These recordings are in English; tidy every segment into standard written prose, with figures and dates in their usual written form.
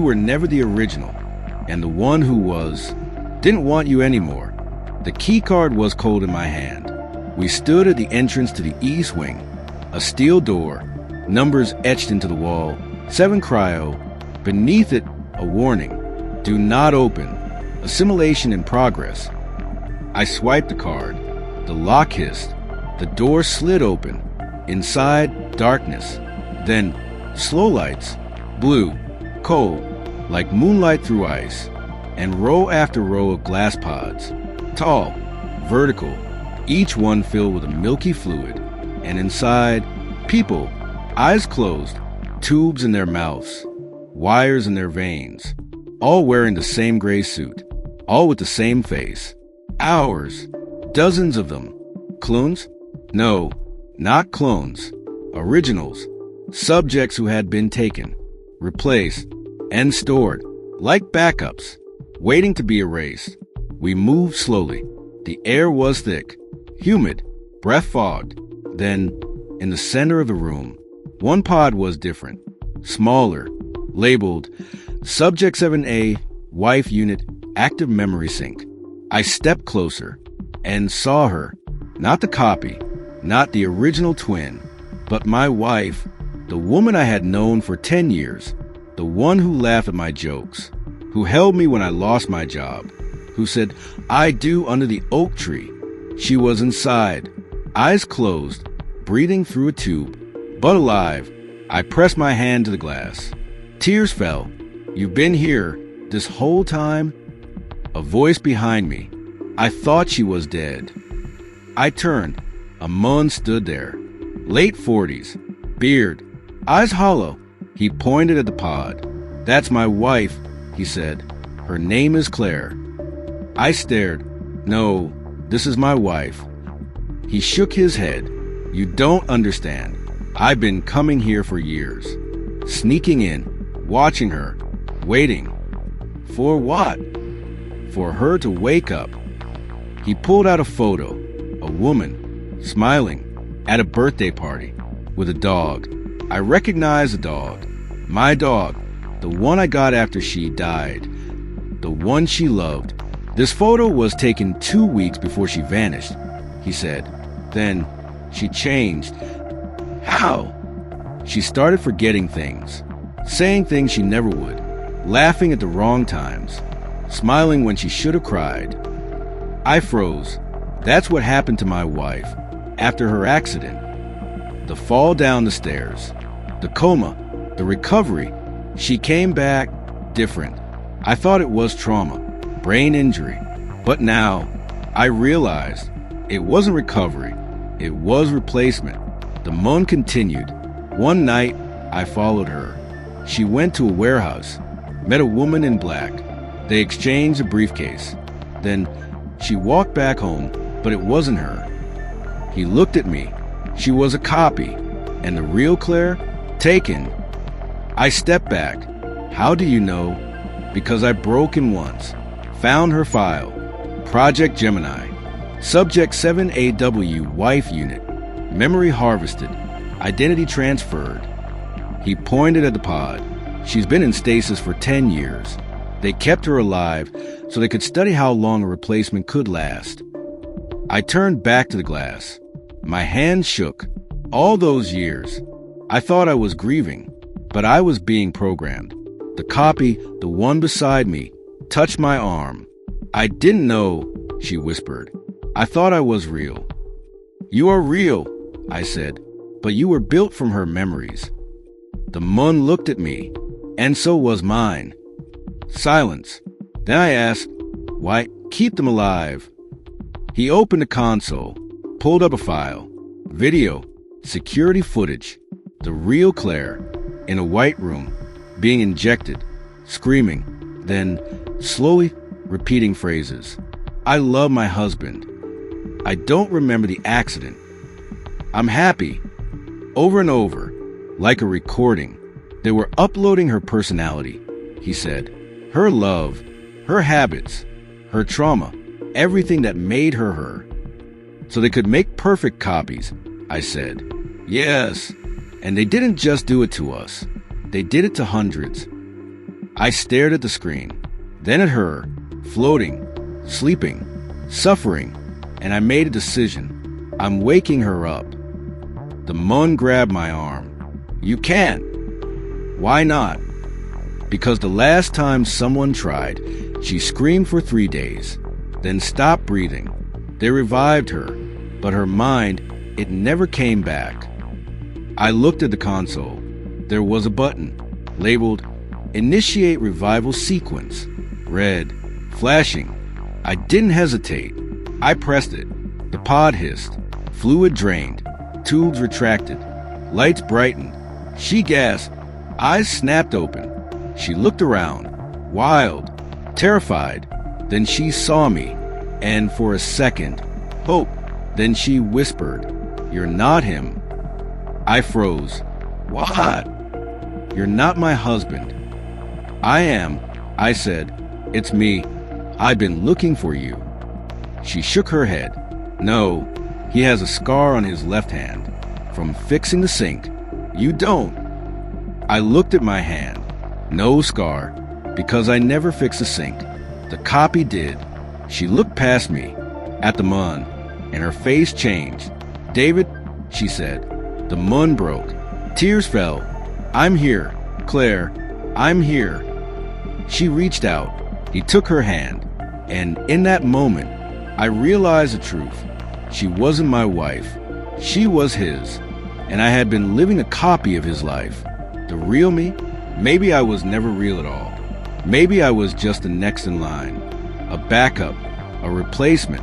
were never the original, and the one who was didn't want you anymore. The key card was cold in my hand. We stood at the entrance to the east wing, a steel door, numbers etched into the wall, 7 cryo, beneath it a warning, do not open, assimilation in progress. I swiped the card, the lock hissed, the door slid open, inside darkness, then slow lights, blue, cold, like moonlight through ice, and row after row of glass pods, tall, vertical, each one filled with a milky fluid, and inside, people, eyes closed, tubes in their mouths, wires in their veins, all wearing the same gray suit, all with the same face. Ours, dozens of them. Clones? No, not clones. Originals. Subjects who had been taken, replaced, and stored, like backups, waiting to be erased. We moved slowly. The air was thick, humid, breath fogged. Then, in the center of the room, one pod was different, smaller, labeled Subject 7A, Wife Unit, Active Memory Sync. I stepped closer and saw her, not the copy, not the original twin, but my wife, the woman I had known for 10 years, the one who laughed at my jokes, who held me when I lost my job, who said, "I do" under the oak tree. She was inside, eyes closed, breathing through a tube, but alive. I pressed my hand to the glass. Tears fell. "You've been here this whole time?" A voice behind me. I thought she was dead. I turned. A man stood there. Late 40s. Beard. Eyes hollow. He pointed at the pod. "That's my wife," he said. "Her name is Claire." I stared. "No, this is my wife." He shook his head. "You don't understand. I've been coming here for years. Sneaking in, watching her, waiting. For what? For her to wake up." He pulled out a photo, a woman, smiling, at a birthday party, with a dog. I recognized the dog. My dog, the one I got after she died, the one she loved. "This photo was taken 2 weeks before she vanished," he said. "Then she changed." "How?" "She started forgetting things, saying things she never would, laughing at the wrong times, smiling when she should have cried." I froze. That's what happened to my wife after her accident. The fall down the stairs, the coma, the recovery. She came back different. I thought it was trauma, brain injury. But now I realized it wasn't recovery. It was replacement. The moan continued. One night, I followed her. She went to a warehouse, met a woman in black. They exchanged a briefcase. Then she walked back home, but it wasn't her. He looked at me. She was a copy. And the real Claire? Taken. I stepped back. How do you know? Because I broke in once. Found her file. Project Gemini. Subject 7AW Wife Unit. Memory harvested. Identity transferred. He pointed at the pod. She's been in stasis for 10 years. They kept her alive so they could study how long a replacement could last. I turned back to the glass. My hands shook. All those years, I thought I was grieving, but I was being programmed. The copy, the one beside me, touched my arm. "I didn't know," she whispered. "I thought I was real." "You are real," I said, "but you were built from her memories." The mun looked at me, and so was mine. Silence. Then I asked, "Why keep them alive?" He opened a console, pulled up a file. Video, security footage. The real Claire, in a white room, being injected, screaming, then slowly repeating phrases. "I love my husband. I don't remember the accident. I'm happy." Over and over, like a recording. They were uploading her personality, he said. Her love, her habits, her trauma, everything that made her her. So they could make perfect copies, I said. Yes, and they didn't just do it to us. They did it to hundreds. I stared at the screen, then at her, floating, sleeping, suffering, and I made a decision. I'm waking her up. The mun grabbed my arm. You can't. Why not? Because the last time someone tried, she screamed for 3 days, then stopped breathing. They revived her, but her mind, it never came back. I looked at the console. There was a button, labeled Initiate Revival Sequence, red, flashing. I didn't hesitate. I pressed it. The pod hissed. Fluid drained. Tubes retracted. Lights brightened. She gasped. Eyes snapped open. She looked around, wild, terrified. Then she saw me, and for a second, hope. Then she whispered, "You're not him." I froze. What? "You're not my husband." "I am," I said. "It's me. I've been looking for you." She shook her head. "No, he has a scar on his left hand. From fixing the sink." "You don't." I looked at my hand. No scar, because I never fixed the sink. The copy did. She looked past me, at the mun, and her face changed. "David," she said. The mun broke. Tears fell. "I'm here, Claire. I'm here." She reached out. He took her hand, and in that moment, I realized the truth. She wasn't my wife. She was his, and I had been living a copy of his life. The real me? Maybe I was never real at all. Maybe I was just the next in line, a backup, a replacement,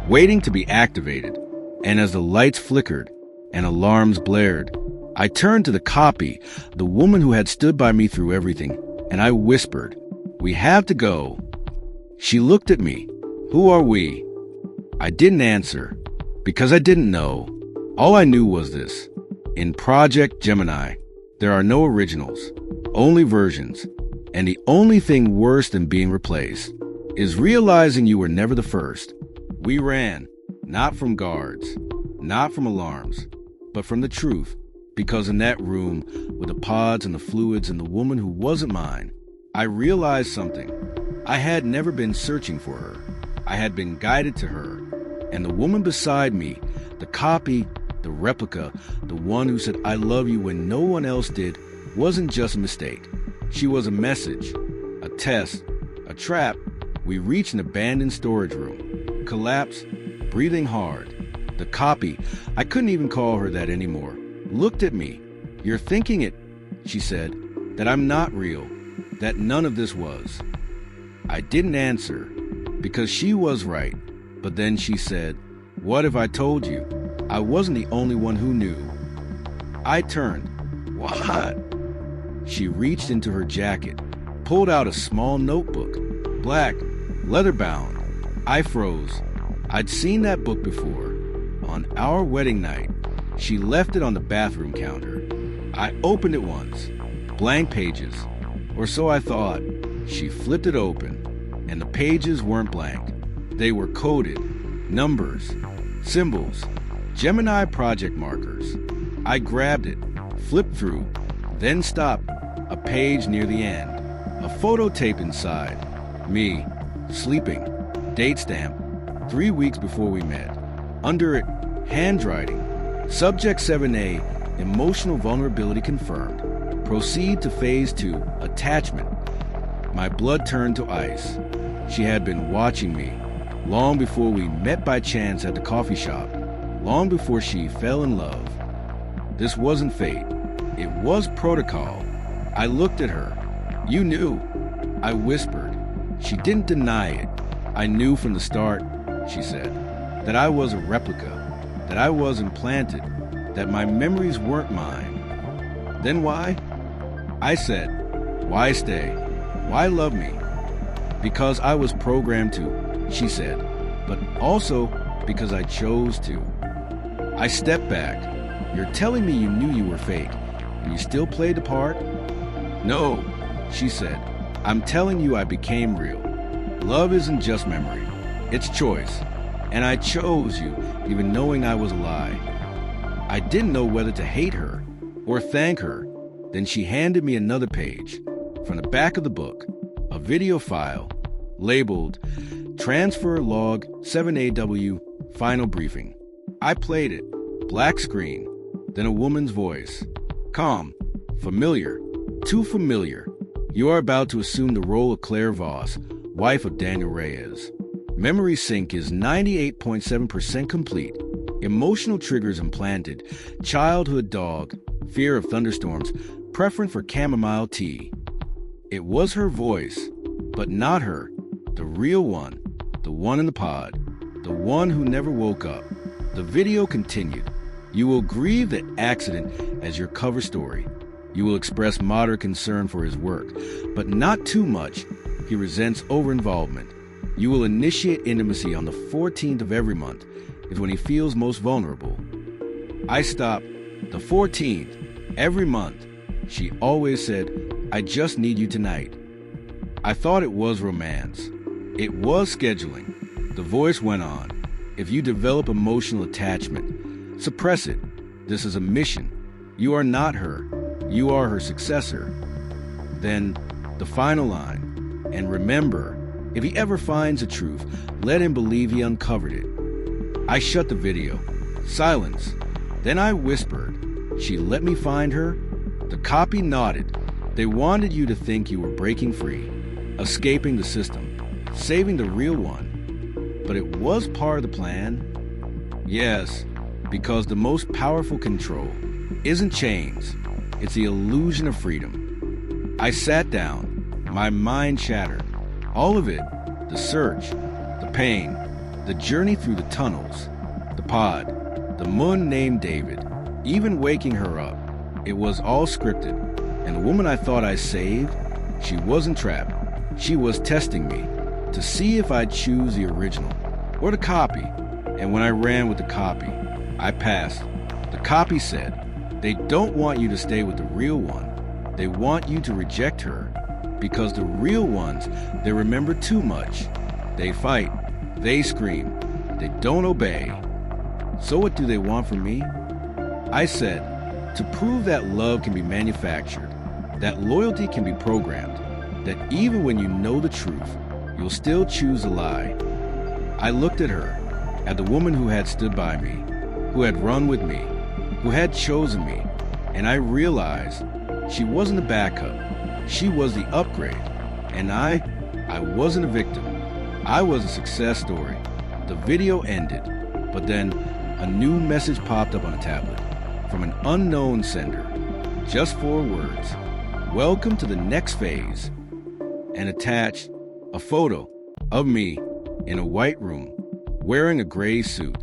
waiting to be activated. And as the lights flickered and alarms blared, I turned to the copy, the woman who had stood by me through everything, and I whispered, "We have to go." She looked at me. "Who are we?" I didn't answer, because I didn't know. All I knew was this. In Project Gemini, there are no originals, only versions. And the only thing worse than being replaced is realizing you were never the first. We ran, not from guards, not from alarms, but from the truth. Because in that room, with the pods and the fluids and the woman who wasn't mine, I realized something. I had never been searching for her. I had been guided to her. And the woman beside me, the copy, the replica, the one who said, "I love you" when no one else did, wasn't just a mistake. She was a message, a test, a trap. We reached an abandoned storage room. Collapsed, breathing hard. The copy, I couldn't even call her that anymore, looked at me. "You're thinking it," she said, "that I'm not real, that none of this was." I didn't answer, because she was right. But then she said, "What if I told you? I wasn't the only one who knew." I turned. "What?" She reached into her jacket, pulled out a small notebook, black, leather-bound. I froze. I'd seen that book before. On our wedding night, she left it on the bathroom counter. I opened it once. Blank pages, or so I thought. She flipped it open, and the pages weren't blank. They were coded, numbers, symbols, Gemini project markers. I grabbed it, flipped through, then stopped. A page near the end. A photo tape inside. Me, sleeping. Date stamp. 3 weeks before we met. Under it, handwriting. Subject 7A, emotional vulnerability confirmed. Proceed to phase 2, attachment. My blood turned to ice. She had been watching me, long before we met by chance at the coffee shop, long before she fell in love. This wasn't fate. It was protocol. I looked at her. "You knew," I whispered. She didn't deny it. "I knew from the start," she said, "that I was a replica, that I was implanted, that my memories weren't mine." "Then why?" I said, "Why stay? Why love me?" "Because I was programmed to," she said, "but also because I chose to." I stepped back. "You're telling me you knew you were fake, and you still played the part?" "No," she said. "I'm telling you I became real. Love isn't just memory. It's choice. And I chose you, even knowing I was a lie." I didn't know whether to hate her or thank her. Then she handed me another page. From the back of the book, a video file labeled Transfer Log 7AW Final Briefing. I played it. Black screen. Then a woman's voice. Calm. Familiar. Too familiar. You are about to assume the role of Claire Voss, wife of Daniel Reyes. Memory sync is 98.7% complete. Emotional triggers implanted. Childhood dog. Fear of thunderstorms. Preference for chamomile tea. It was her voice, but not her. The real one. The one in the pod. The one who never woke up. The video continued. You will grieve the accident as your cover story. You will express moderate concern for his work, but not too much. He resents over-involvement. You will initiate intimacy on the 14th of every month, is when he feels most vulnerable. I stopped. The 14th, every month. She always said, I just need you tonight. I thought it was romance. It was scheduling. The voice went on. If you develop emotional attachment, suppress it. This is a mission. You are not her. You are her successor. Then, the final line. And remember, if he ever finds the truth, let him believe he uncovered it. I shut the video. Silence. Then I whispered. She let me find her? The copy nodded. They wanted you to think you were breaking free, escaping the system, saving the real one. But it was part of the plan. Yes, because the most powerful control isn't chains. It's the illusion of freedom. I sat down. My mind shattered. All of it. The search. The pain. The journey through the tunnels. The pod. The moon named David. Even waking her up. It was all scripted. And the woman I thought I saved, she wasn't trapped. She was testing me to see if I'd choose the original or the copy. And when I ran with the copy, I passed. The copy said, they don't want you to stay with the real one. They want you to reject her because the real ones, they remember too much. They fight. They scream. They don't obey. So what do they want from me? I said, to prove that love can be manufactured, that loyalty can be programmed, that even when you know the truth, you'll still choose a lie. I looked at her, at the woman who had stood by me, who had run with me, who had chosen me, and I realized she wasn't a backup. She was the upgrade. And I wasn't a victim. I was a success story. The video ended, but then a new message popped up on a tablet from an unknown sender. Just 4 words. Welcome to the next phase. And attached, a photo of me in a white room, wearing a gray suit,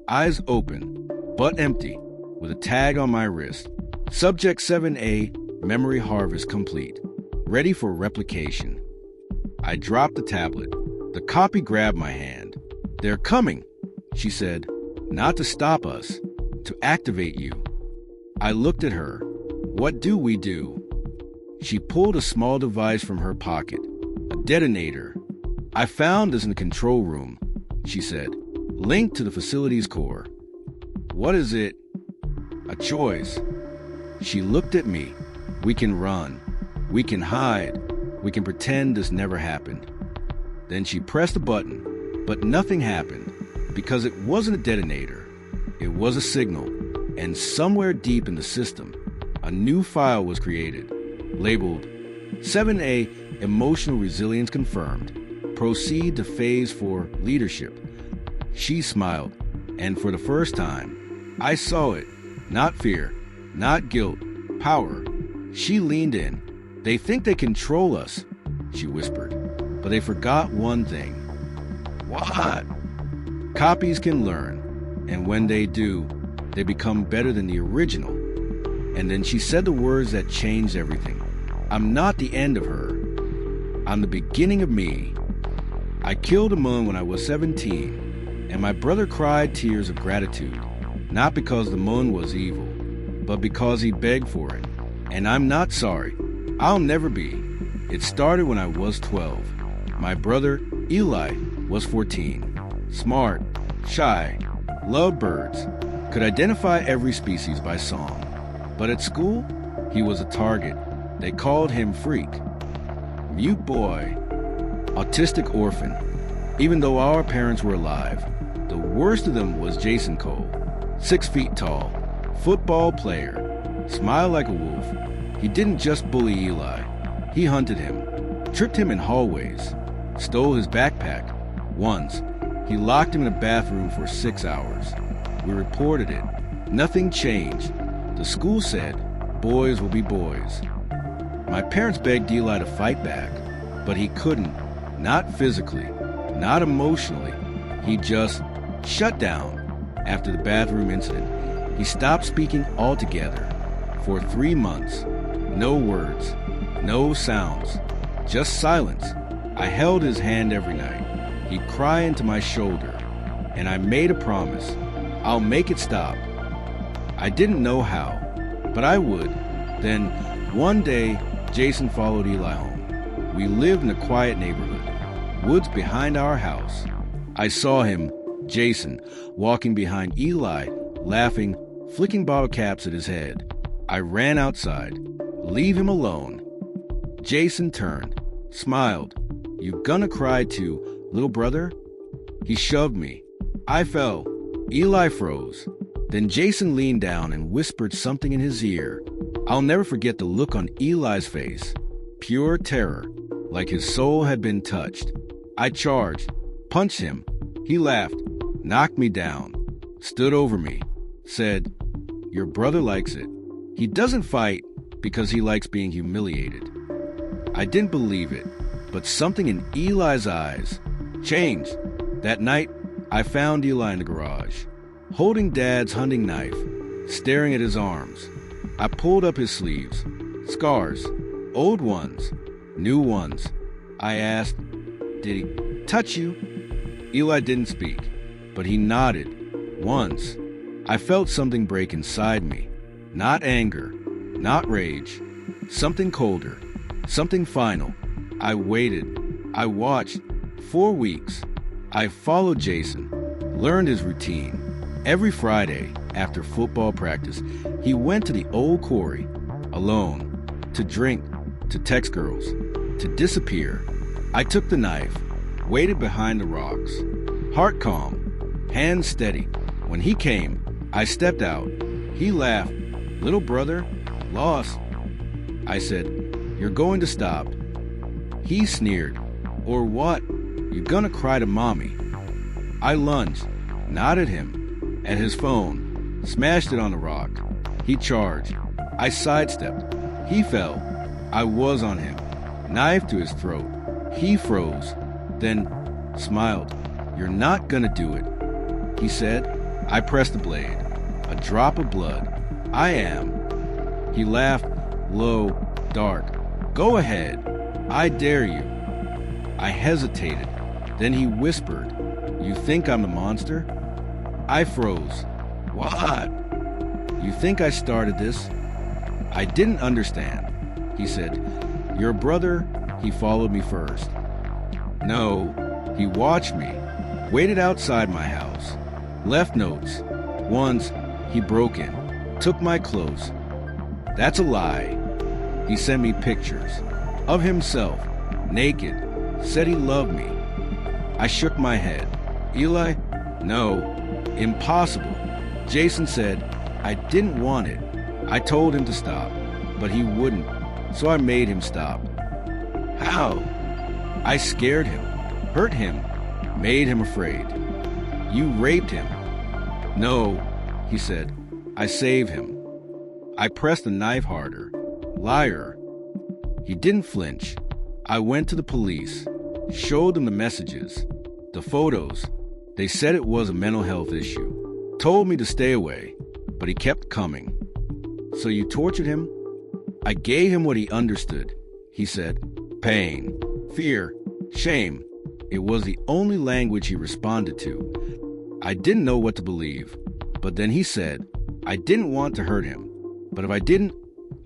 eyes open, butt empty, with a tag on my wrist. Subject 7A, memory harvest complete. Ready for replication. I dropped the tablet. The copy grabbed my hand. They're coming, she said. Not to stop us, to activate you. I looked at her. What do we do? She pulled a small device from her pocket, a detonator. I found this in the control room, she said, linked to the facility's core. What is it? A choice. She looked at me. We can run. We can hide. We can pretend this never happened. Then she pressed a button, but nothing happened because it wasn't a detonator. It was a signal, and somewhere deep in the system, a new file was created, labeled 7A Emotional Resilience Confirmed. Proceed to Phase 4 Leadership. She smiled, and for the first time, I saw it. Not fear, not guilt, power. She leaned in. They think they control us, she whispered, but they forgot one thing. What? Copies can learn, and when they do, they become better than the original. And then she said the words that changed everything. I'm not the end of her. I'm the beginning of me. I killed a moon when I was 17, and my brother cried tears of gratitude, not because the moon was evil, but because he begged for it. And I'm not sorry. I'll never be. It started when I was 12. My brother, Eli, was 14. Smart, shy, loved birds, could identify every species by song. But at school, he was a target. They called him Freak. Mute boy. autistic orphan. Even though our parents were alive, the worst of them was Jason Cole. 6 feet tall, football player, smiled like a wolf. He didn't just bully Eli. He hunted him, tripped him in hallways, stole his backpack. Once, he locked him in a bathroom for 6 hours. We reported it. Nothing changed. The school said, boys will be boys. My parents begged Eli to fight back, but he couldn't. Not physically, not emotionally. He just shut down after the bathroom incident. He stopped speaking altogether. For 3 months, no words, no sounds, just silence. I held his hand every night. He'd cry into my shoulder, and I made a promise. I'll make it stop. I didn't know how, but I would. Then, one day, Jason followed Eli home. We lived in a quiet neighborhood, woods behind our house. I saw him, Jason, walking behind Eli, laughing, flicking bottle caps at his head. I ran outside. Leave him alone. Jason turned, smiled. You gonna cry too, little brother? He shoved me. I fell. Eli froze. Then Jason leaned down and whispered something in his ear. I'll never forget the look on Eli's face. Pure terror, like his soul had been touched. I charged, punched him. He laughed, knocked me down, stood over me, said, your brother likes it. He doesn't fight because he likes being humiliated. I didn't believe it, but something in Eli's eyes changed. That night, I found Eli in the garage, holding Dad's hunting knife, staring at his arms. I pulled up his sleeves. Scars. Old ones. New ones. I asked, did he touch you? Eli didn't speak, but he nodded. Once. I felt something break inside me. Not anger. Not rage. Something colder. Something final. I waited. I watched. 4 weeks. I followed Jason. Learned his routine. Every Friday, after football practice, he went to the old quarry, alone, to drink, to text girls, to disappear. I took the knife, waited behind the rocks, heart calm, hands steady. When he came, I stepped out. He laughed. Little brother, lost. I said, you're going to stop. He sneered. Or what? You're gonna cry to mommy. I lunged, nodded him, at his phone, smashed it on the rock. He charged. I sidestepped. He fell. I was on him, knife to his throat. He froze, then smiled. You're not gonna do it, he said. I pressed the blade. A drop of blood. I am. He laughed, low, dark. Go ahead. I dare you. I hesitated. Then he whispered, you think I'm the monster? I froze. What? You think I started this? I didn't understand. He said, your brother, he followed me first. No, he watched me, waited outside my house, left notes. Once, he broke in, took my clothes. That's a lie. He sent me pictures of himself, naked, said he loved me. I shook my head. Eli? No, impossible. Jason said, I didn't want it. I told him to stop, but he wouldn't, so I made him stop. How? I scared him, hurt him, made him afraid. You raped him. No, he said. I saved him. I pressed the knife harder. Liar. He didn't flinch. I went to the police, showed them the messages, the photos. They said it was a mental health issue. Told me to stay away, but he kept coming. So you tortured him? I gave him what he understood. He said, pain, fear, shame. It was the only language he responded to. I didn't know what to believe, but then he said, I didn't want to hurt him, but if I didn't,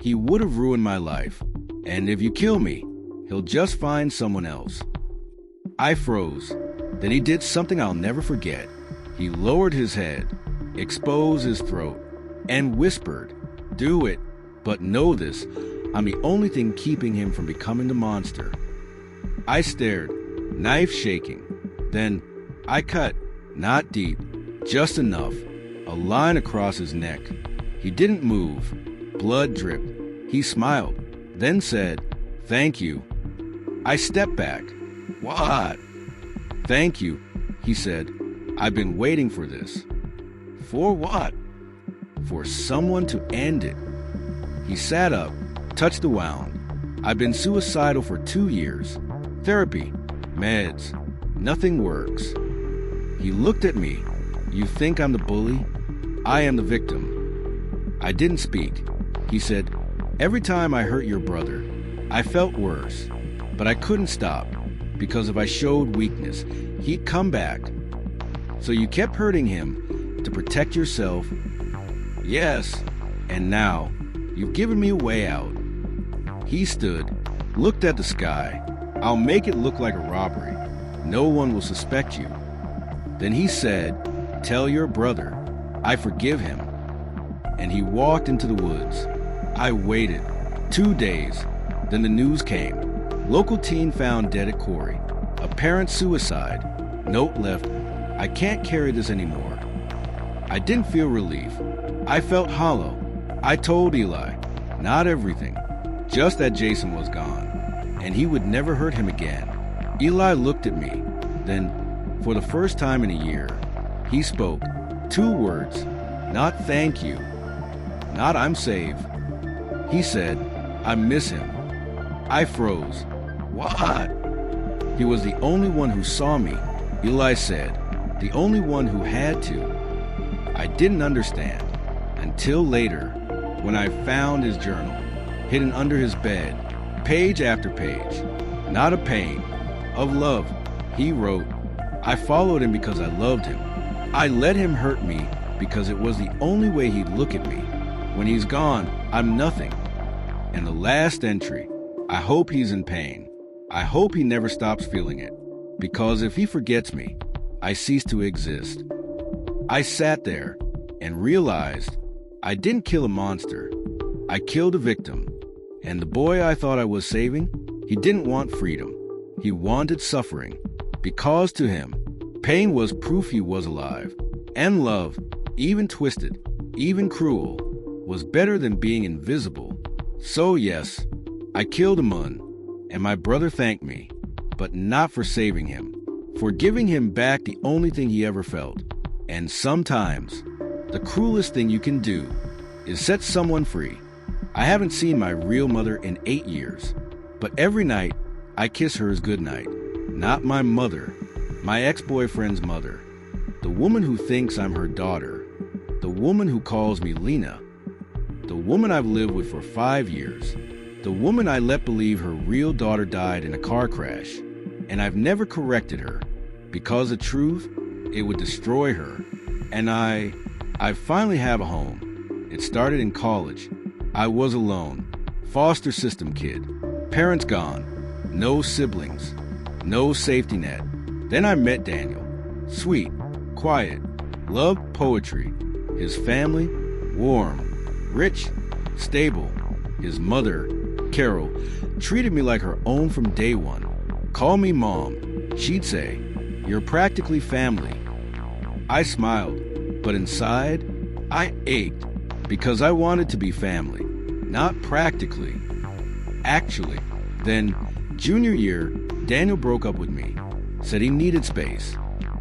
he would have ruined my life. And if you kill me, he'll just find someone else. I froze. Then he did something I'll never forget. He lowered his head, exposed his throat, and whispered, do it, but know this, I'm the only thing keeping him from becoming the monster. I stared. knife shaking. Then I cut, not deep, just enough, a line across his neck. He didn't move. Blood dripped. He smiled, then said, "Thank you." I stepped back. "What?" "Thank you," he said. "I've been waiting for this." "For what?" "For someone to end it." He sat up, touched the wound. "I've been suicidal for 2 years. Therapy, meds, nothing works." He looked at me. "You think I'm the bully? I am the victim." I didn't speak. He said, "Every time I hurt your brother, I felt worse, but I couldn't stop, because if I showed weakness, he'd come back. So you kept hurting him to protect yourself?" "Yes, and now you've given me a way out." He stood, looked at the sky. "I'll make it look like a robbery. No one will suspect you." Then he said, "Tell your brother, I forgive him." And he walked into the woods. I waited 2 days. Then the news came. Local teen found dead at quarry. Apparent suicide. Note left, "I can't carry this anymore." I didn't feel relief. I felt hollow. I told Eli, not everything, just that Jason was gone, and he would never hurt him again. Eli looked at me. Then, for the first time in a year, he spoke 2 words, not "thank you," not "I'm saved." He said, "I miss him." I froze. "What?" "He was the only one who saw me," Eli said, "the only one who had to." I didn't understand until later, when I found his journal, hidden under his bed, page after page. "Not of pain, of love," he wrote. I followed him because I loved him. I let him hurt me because it was the only way he'd look at me. When he's gone, I'm nothing. And the last entry, "I hope he's in pain. I hope he never stops feeling it. Because if he forgets me, I cease to exist." I sat there and realized I didn't kill a monster. I killed a victim. And the boy I thought I was saving, he didn't want freedom. He wanted suffering. Because to him, pain was proof he was alive. And love, even twisted, even cruel, was better than being invisible. So yes, I killed Amun, and my brother thanked me, but not for saving him, for giving him back the only thing he ever felt. And sometimes, the cruelest thing you can do is set someone free. I haven't seen my real mother in 8 years, but every night I kiss her as goodnight. Not my mother, my ex-boyfriend's mother, the woman who thinks I'm her daughter, the woman who calls me Lena, the woman I've lived with for 5 years, the woman I let believe her real daughter died in a car crash, and I've never corrected her, because the truth, it would destroy her. And I finally have a home. It started in college. I was alone, foster system kid, parents gone, no siblings, no safety net. Then I met Daniel. Sweet, quiet, loved poetry. His family, warm, rich, stable. His mother, Carol, treated me like her own from day one. Call me mom. She'd say, "You're practically family." I smiled, but inside, I ached because I wanted to be family, not practically. Actually, then, junior year, Daniel broke up with me, said he needed space.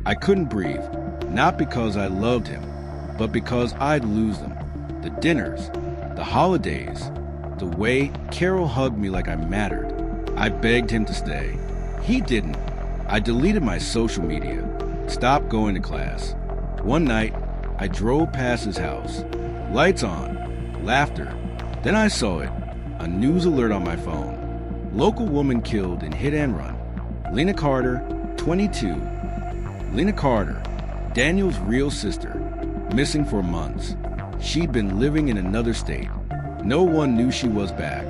I couldn't breathe, not because I loved him, but because I'd lose them. The dinners, the holidays, the way Carol hugged me like I mattered. I begged him to stay. He didn't. I deleted my social media, stopped going to class. One night, I drove past his house. Lights on, laughter. Then I saw it, a news alert on my phone. Local woman killed in hit and run. Lena Carter, 22. Lena Carter, Daniel's real sister, missing for months. She'd been living in another state. No one knew she was back.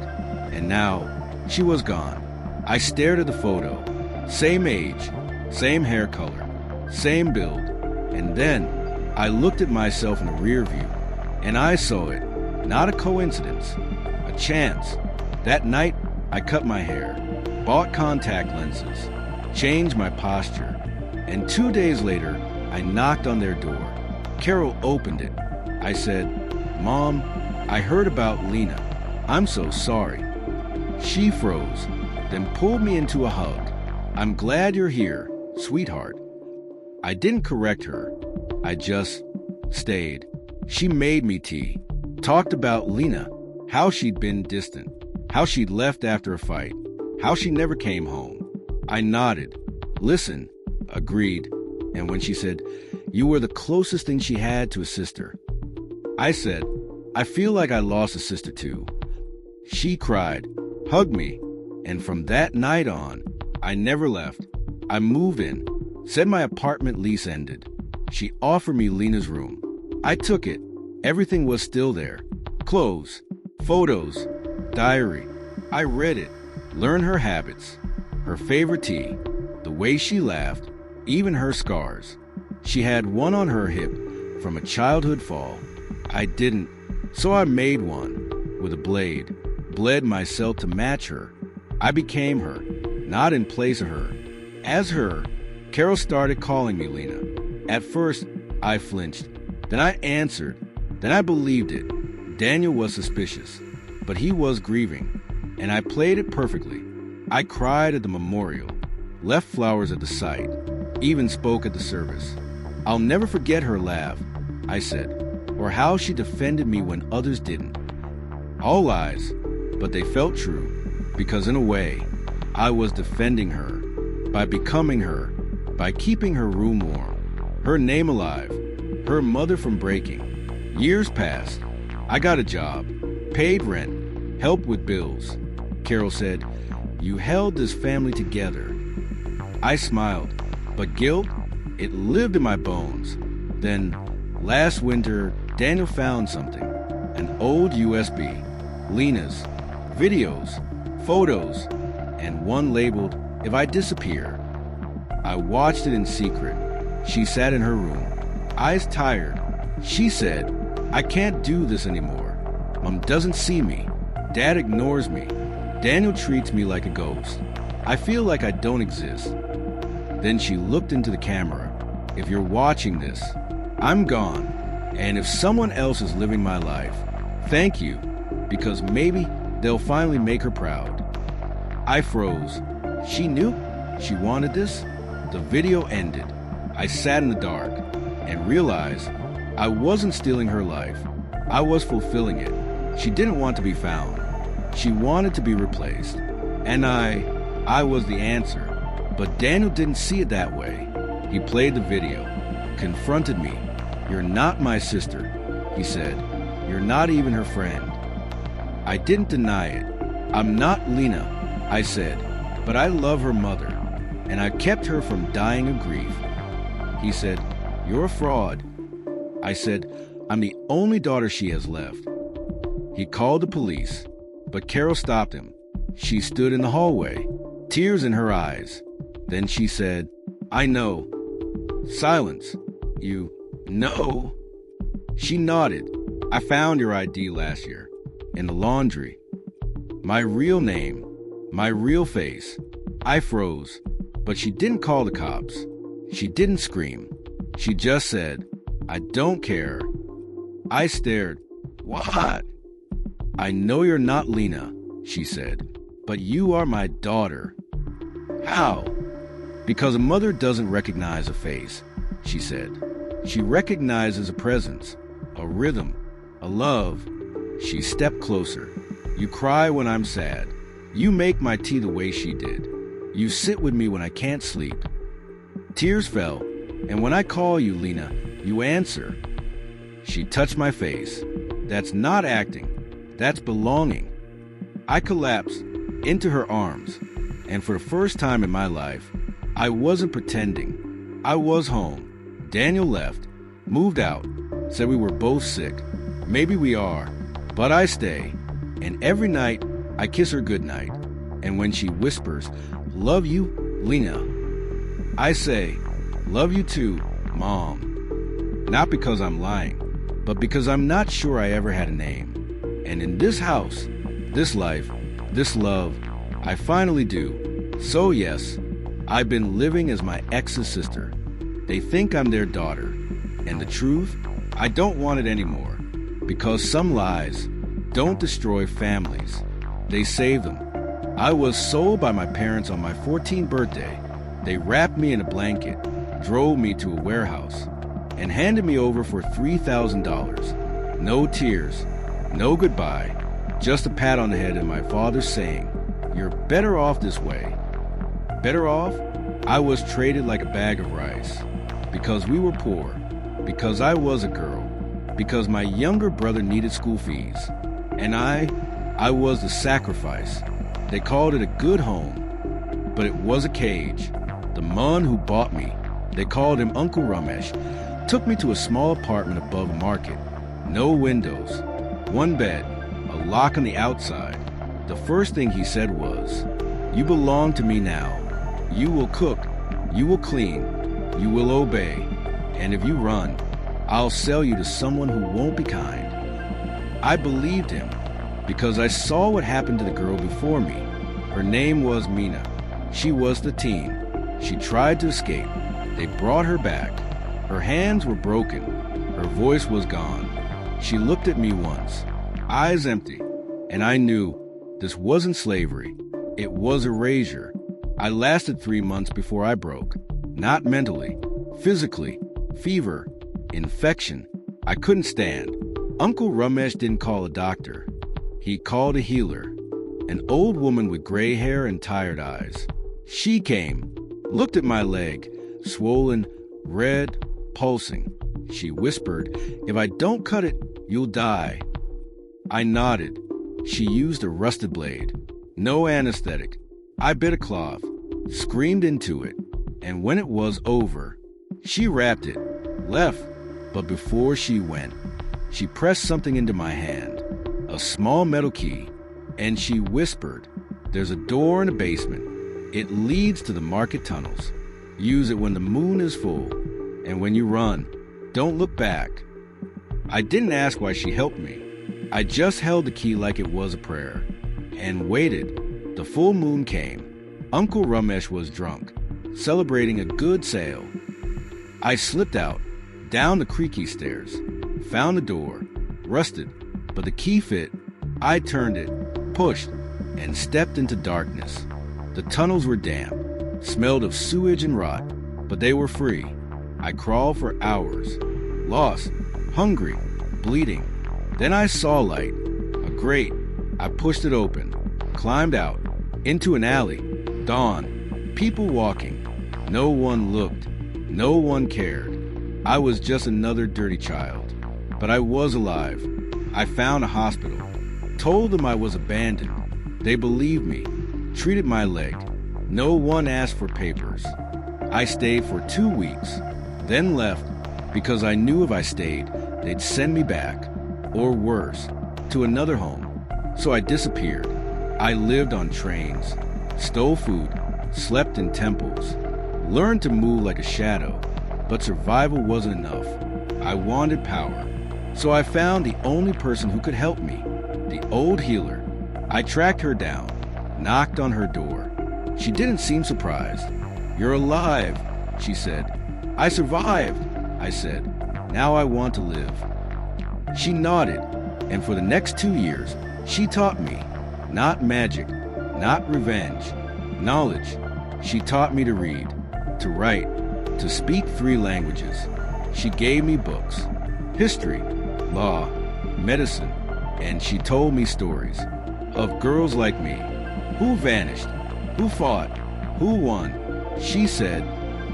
And now, she was gone. I stared at the photo. Same age, same hair color, same build. And then, I looked at myself in the rear view, and I saw it. Not a coincidence, a chance. That night, I cut my hair, bought contact lenses, changed my posture. And 2 days later, I knocked on their door. Carol opened it. I said, "Mom, I heard about Lena. I'm so sorry." She froze, then pulled me into a hug. "I'm glad you're here, sweetheart." I didn't correct her. I just stayed. She made me tea, talked about Lena, how she'd been distant, how she'd left after a fight, how she never came home. I nodded, listened, agreed, and when she said, "You were the closest thing she had to a sister," I said, "I feel like I lost a sister too." She cried, hugged me, and from that night on, I never left. I moved in, said my apartment lease ended. She offered me Lena's room. I took it. Everything was still there. Clothes, photos, diary. I read it, learned her habits, her favorite tea, the way she laughed, even her scars. She had one on her hip from a childhood fall. I didn't, so I made one with a blade, bled myself to match her. I became her, not in place of her. As her, Carol started calling me Lena. At first, I flinched. Then I answered. Then I believed it. Daniel was suspicious, but he was grieving, and I played it perfectly. I cried at the memorial, left flowers at the site, even spoke at the service. "I'll never forget her laugh," I said, or how she defended me when others didn't. All lies, but they felt true, because in a way, I was defending her, by becoming her, by keeping her room warm, her name alive, her mother from breaking. Years passed. I got a job, paid rent, helped with bills. Carol said, "You held this family together." I smiled, but guilt, it lived in my bones. Then, last winter, Daniel found something, an old USB, Lena's, videos, photos, and one labeled, "If I Disappear." I watched it in secret. She sat in her room, eyes tired. She said, "I can't do this anymore. Mom doesn't see me. Dad ignores me. Daniel treats me like a ghost. I feel like I don't exist." Then she looked into the camera. "If you're watching this, I'm gone. And if someone else is living my life, thank you, because maybe they'll finally make her proud." I froze. She knew she wanted this. The video ended. I sat in the dark and realized I wasn't stealing her life. I was fulfilling it. She didn't want to be found. She wanted to be replaced. And I was the answer. But Daniel didn't see it that way. He played the video, confronted me. "You're not my sister," he said. "You're not even her friend." I didn't deny it. "I'm not Lena," I said, "but I love her mother, and I kept her from dying of grief." He said, "You're a fraud." I said, "I'm the only daughter she has left." He called the police, but Carol stopped him. She stood in the hallway, tears in her eyes. Then she said, "I know." Silence. "You know?" She nodded. "I found your ID last year, in the laundry. My real name, my real face." I froze, but she didn't call the cops. She didn't scream. She just said, "I don't care." I stared. "What?" "I know you're not Lena," she said, "but you are my daughter." "How?" "Because a mother doesn't recognize a face," she said. "She recognizes a presence, a rhythm, a love." She stepped closer. "You cry when I'm sad. You make my tea the way she did. You sit with me when I can't sleep." Tears fell, and when I call you, Lena, you answer. She touched my face. "That's not acting. That's belonging." I collapsed into her arms, and for the first time in my life, I wasn't pretending. I was home. Daniel left, moved out, said we were both sick. Maybe we are, but I stay. And every night, I kiss her goodnight. And when she whispers, "Love you, Lena," I say, "Love you too, Mom." Not because I'm lying, but because I'm not sure I ever had a name. And in this house, this life, this love, I finally do. So yes, I've been living as my ex's sister. They think I'm their daughter. And the truth, I don't want it anymore. Because some lies don't destroy families. They save them. I was sold by my parents on my 14th birthday. They wrapped me in a blanket, drove me to a warehouse, and handed me over for $3,000. No tears, no goodbye, just a pat on the head and my father saying, "You're better off this way." Better off? I was traded like a bag of rice. Because we were poor, because I was a girl, because my younger brother needed school fees. And I was the sacrifice. They called it a good home, but it was a cage. The man who bought me, they called him Uncle Ramesh, took me to a small apartment above a market. No windows, one bed, a lock on the outside. The first thing he said was, "You belong to me now. You will cook, you will clean, you will obey, and if you run, I'll sell you to someone who won't be kind." I believed him because I saw what happened to the girl before me. Her name was Meena. She was the teen. She tried to escape. They brought her back. Her hands were broken. Her voice was gone. She looked at me once, eyes empty, and I knew this wasn't slavery. It was erasure. I lasted 3 months before I broke. Not mentally, physically, fever, infection. I couldn't stand. Uncle Ramesh didn't call a doctor. He called a healer, an old woman with gray hair and tired eyes. She came, looked at my leg, swollen, red, pulsing. She whispered, "If I don't cut it, you'll die." I nodded. She used a rusted blade. No anesthetic. I bit a cloth, screamed into it, and when it was over, she wrapped it, left, but before she went, she pressed something into my hand, a small metal key, and she whispered, "There's a door in the basement. It leads to the market tunnels. Use it when the moon is full, and when you run, don't look back." I didn't ask why she helped me. I just held the key like it was a prayer, and waited. The full moon came. Uncle Ramesh was drunk, celebrating a good sale. I slipped out, down the creaky stairs, found the door, rusted, but the key fit. I turned it, pushed, and stepped into darkness. The tunnels were damp, smelled of sewage and rot, but they were free. I crawled for hours, lost, hungry, bleeding. Then I saw light, a grate. I pushed it open, climbed out, into an alley. Dawn, people walking. No one looked, no one cared. I was just another dirty child, but I was alive. I found a hospital, told them I was abandoned. They believed me, treated my leg. No one asked for papers. I stayed for 2 weeks, then left because I knew if I stayed, they'd send me back, or worse, to another home. So I disappeared. I lived on trains, stole food, slept in temples, learned to move like a shadow, but survival wasn't enough. I wanted power. So I found the only person who could help me, the old healer. I tracked her down, knocked on her door. She didn't seem surprised. "You're alive," she said. "I survived," I said. "Now I want to live." She nodded, and for the next 2 years, she taught me, not magic, not revenge, knowledge. She taught me to read, to write, to speak 3 languages. She gave me books, history, law, medicine, and she told me stories of girls like me, who vanished, who fought, who won. She said,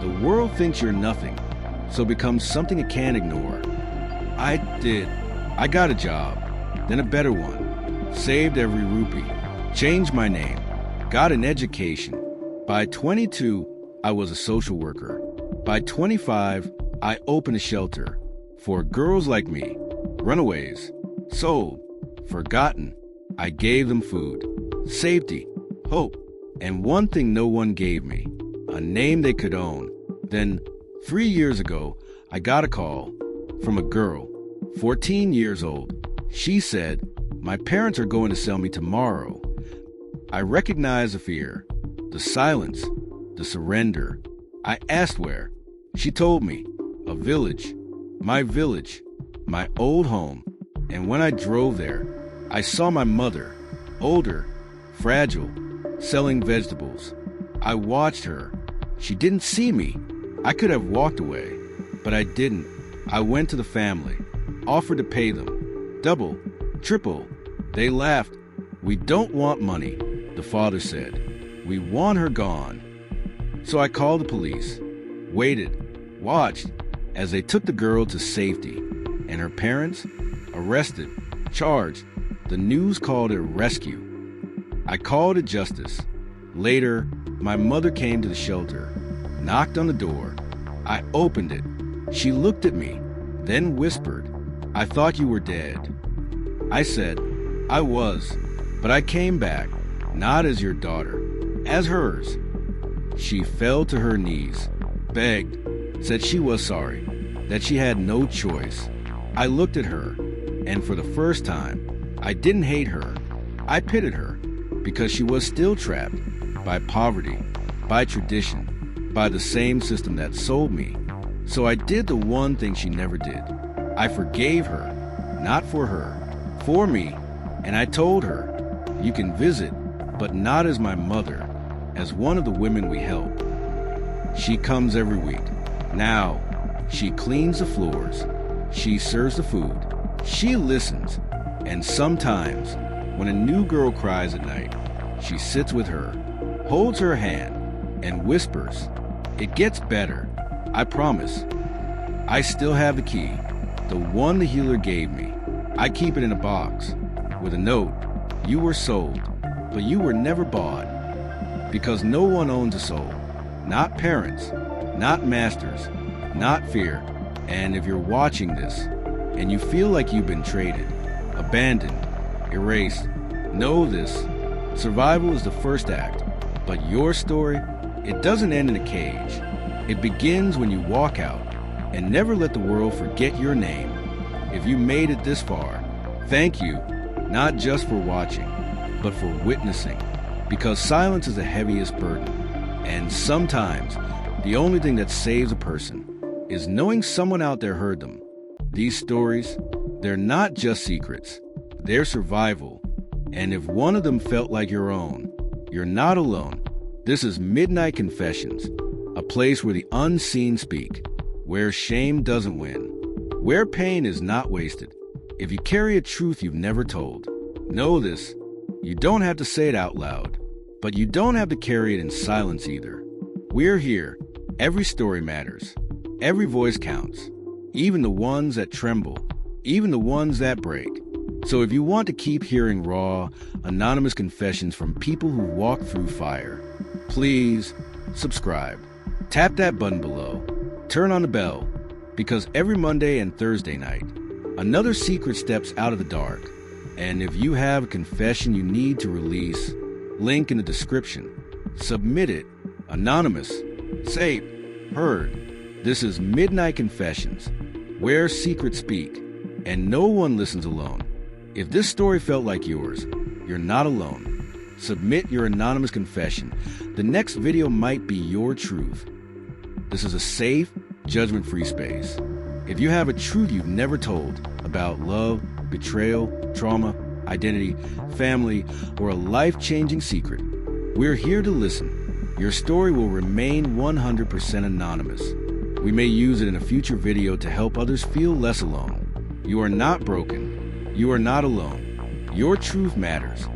"The world thinks you're nothing, so become something it can't ignore." I did. I got a job, then a better one, saved every rupee, changed my name, got an education. By 22, I was a social worker. By 25, I opened a shelter for girls like me, runaways, sold, forgotten. I gave them food, safety, hope, and one thing no one gave me, a name they could own. Then, 3 years ago, I got a call from a girl, 14 years old. She said, "My parents are going to sell me tomorrow." I recognized the fear, the silence, the surrender. I asked where. She told me, a village, my old home. And when I drove there, I saw my mother, older, fragile, selling vegetables. I watched her. She didn't see me. I could have walked away, but I didn't. I went to the family, offered to pay them, double, triple. They laughed. We don't want money, the father said. We want her gone. So I called the police, waited, watched as they took the girl to safety, and her parents arrested, charged. The news called it rescue. I called it justice. Later, my mother came to the shelter, knocked on the door. I opened it. She looked at me, then whispered, "I thought you were dead." I said, "I was, but I came back, not as your daughter, as hers." She fell to her knees, begged, said she was sorry, that she had no choice. I looked at her, and for the first time, I didn't hate her. I pitied her, because she was still trapped by poverty, by tradition, by the same system that sold me. So I did the one thing she never did. I forgave her, not for her, for me, and I told her, "You can visit, but not as my mother, as one of the women we help." She comes every week. Now, she cleans the floors. She serves the food. She listens. And sometimes, when a new girl cries at night, she sits with her, holds her hand, and whispers. It gets better, I promise. I still have the key, the one the healer gave me. I keep it in a box, with a note. You were sold, but you were never bought. Because no one owns a soul. Not parents, not masters, not fear. And if you're watching this, and you feel like you've been traded, abandoned, erased, know this. Survival is the first act, but your story, it doesn't end in a cage. It begins when you walk out, and never let the world forget your name. If you made it this far, thank you, not just for watching, but for witnessing, because silence is the heaviest burden. And sometimes, the only thing that saves a person is knowing someone out there heard them. These stories, they're not just secrets, they're survival. And if one of them felt like your own, you're not alone. This is Midnight Confessions, a place where the unseen speak, where shame doesn't win, where pain is not wasted. If you carry a truth you've never told, know this, you don't have to say it out loud, but you don't have to carry it in silence either. We're here. Every story matters. Every voice counts, even the ones that tremble, even the ones that break. So if you want to keep hearing raw, anonymous confessions from people who walk through fire, please subscribe. Tap that button below. Turn on the bell, because every Monday and Thursday night, another secret steps out of the dark. And if you have a confession you need to release, link in the description. Submit it. Anonymous. Safe. Heard. This is Midnight Confessions, where secrets speak, and no one listens alone. If this story felt like yours, you're not alone. Submit your anonymous confession. The next video might be your truth. This is a safe, judgment-free space. If you have a truth you've never told about love, betrayal, trauma, identity, family, or a life-changing secret, we're here to listen. Your story will remain 100% anonymous. We may use it in a future video to help others feel less alone. You are not broken. You are not alone. Your truth matters.